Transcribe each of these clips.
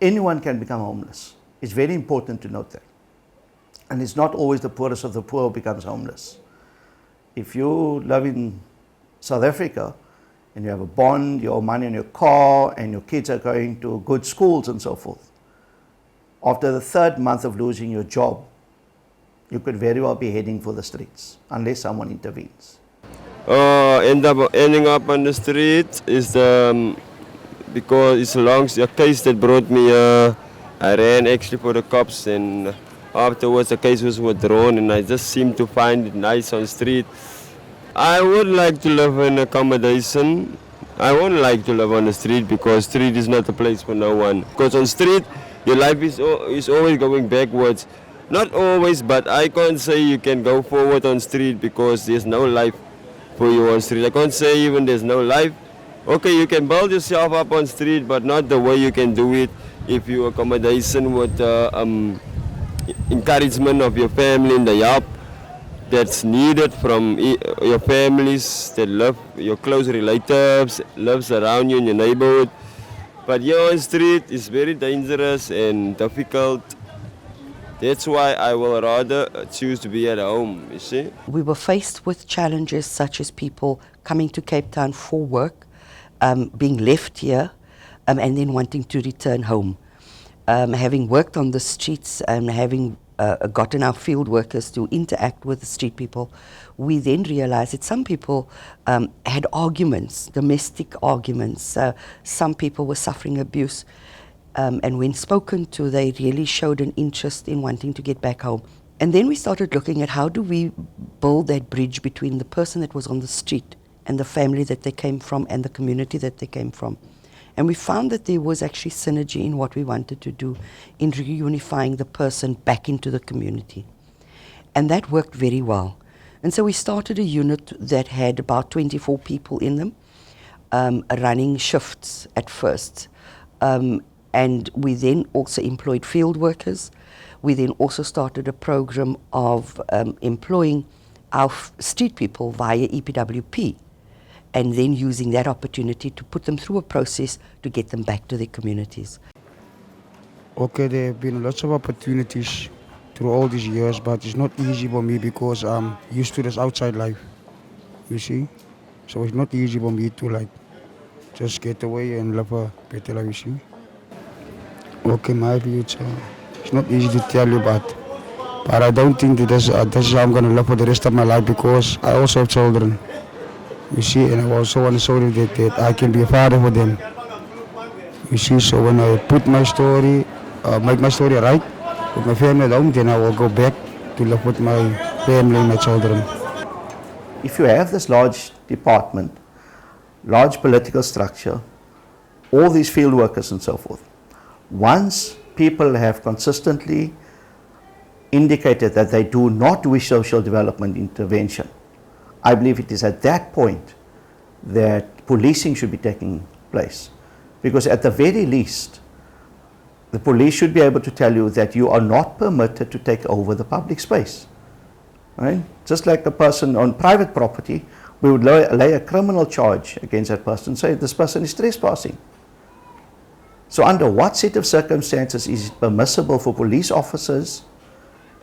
anyone can become homeless. It's very important to note that. And it's not always the poorest of the poor who becomes homeless. If you live in South Africa and you have a bond, you owe money on your car, and your kids are going to good schools and so forth, after the third month of losing your job, you could very well be heading for the streets unless someone intervenes. Ending up on the street is because it's a a case that brought me. I ran actually for the cops, and afterwards the case was withdrawn, and I just seemed to find it nice on the street. I would like to live in accommodation. I wouldn't like to live on the street because street is not a place for no one. Because on street, your life is always going backwards. Not always, but I can't say you can go forward on street because there's no life for you on street. I can't say even there's no life. Okay, you can build yourself up on street, but not the way you can do it if you accommodation with encouragement of your family and the help that's needed from your families that love your close relatives, lives around you in your neighborhood. But here on street is very dangerous and difficult. That's why I will rather choose to be at home, you see. We were faced with challenges such as people coming to Cape Town for work, being left here, and then wanting to return home. Having worked on the streets and having gotten our field workers to interact with the street people, we then realized that some people had arguments, domestic arguments. Some people were suffering abuse. And when spoken to, they really showed an interest in wanting to get back home. And then we started looking at how do we build that bridge between the person that was on the street and the family that they came from and the community that they came from. And we found that there was actually synergy in what we wanted to do in reunifying the person back into the community. And that worked very well. And so we started a unit that had about 24 people in them, running shifts at first. And we then also employed field workers. We then also started a program of employing our street people via EPWP, and then using that opportunity to put them through a process to get them back to their communities. Okay, there have been lots of opportunities through all these years, but it's not easy for me because I'm used to this outside life, you see? So it's not easy for me to just get away and live a better life, you see? Okay, my view, it's not easy to tell you, but I don't think that that's how I'm going to live for the rest of my life because I also have children. You see, and I also want to show them that I can be a father for them. You see, so when I put my story, make my story right with my family at home, then I will go back to live with my family and my children. If you have this large department, large political structure, all these field workers and so forth, once people have consistently indicated that they do not wish social development intervention, I believe it is at that point that policing should be taking place. Because at the very least, the police should be able to tell you that you are not permitted to take over the public space. Right? Just like a person on private property, we would lay a criminal charge against that person, say this person is trespassing. So under what set of circumstances is it permissible for police officers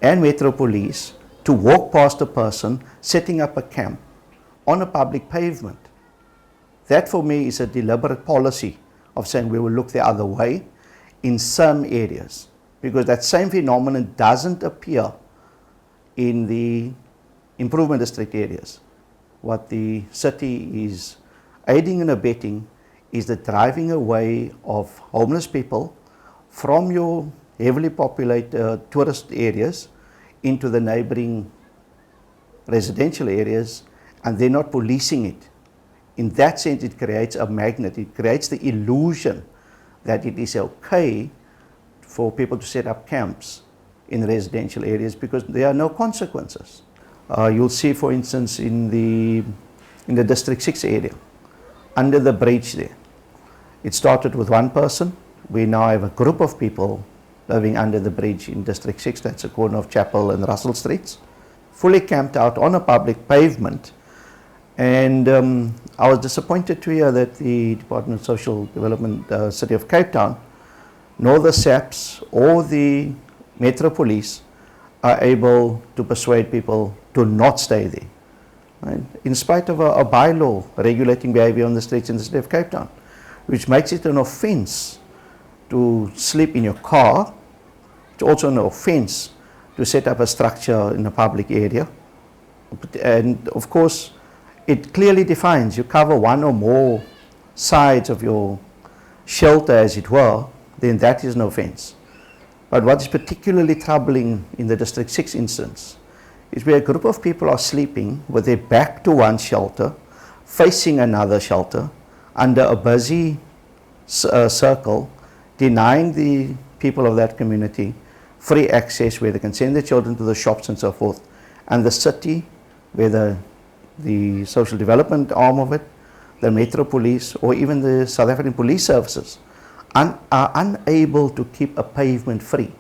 and Metro Police to walk past a person setting up a camp on a public pavement? That for me is a deliberate policy of saying we will look the other way in some areas, because that same phenomenon doesn't appear in the improvement district areas. What the city is aiding and abetting is the driving away of homeless people from your heavily populated tourist areas into the neighboring residential areas, and they're not policing it. In that sense, it creates a magnet. It creates the illusion that it is okay for people to set up camps in residential areas because there are no consequences. You'll see, for instance, in the District 6 area, under the bridge there, it started with one person. We now have a group of people living under the bridge in District 6, that's the corner of Chapel and Russell Streets, fully camped out on a public pavement. And I was disappointed to hear that the Department of Social Development, City of Cape Town, nor the SAPS or the Metro Police are able to persuade people to not stay there. Right? In spite of a bylaw regulating behavior on the streets in the city of Cape Town, which makes it an offense to sleep in your car. It's also an offense to set up a structure in a public area. And of course, it clearly defines, you cover one or more sides of your shelter, as it were, then that is an offense. But what is particularly troubling in the District 6 instance is where a group of people are sleeping with their back to one shelter, facing another shelter, under a busy circle, denying the people of that community free access where they can send their children to the shops and so forth. And the city, where the social development arm of it, the Metro Police, or even the South African Police Services, are unable to keep a pavement free.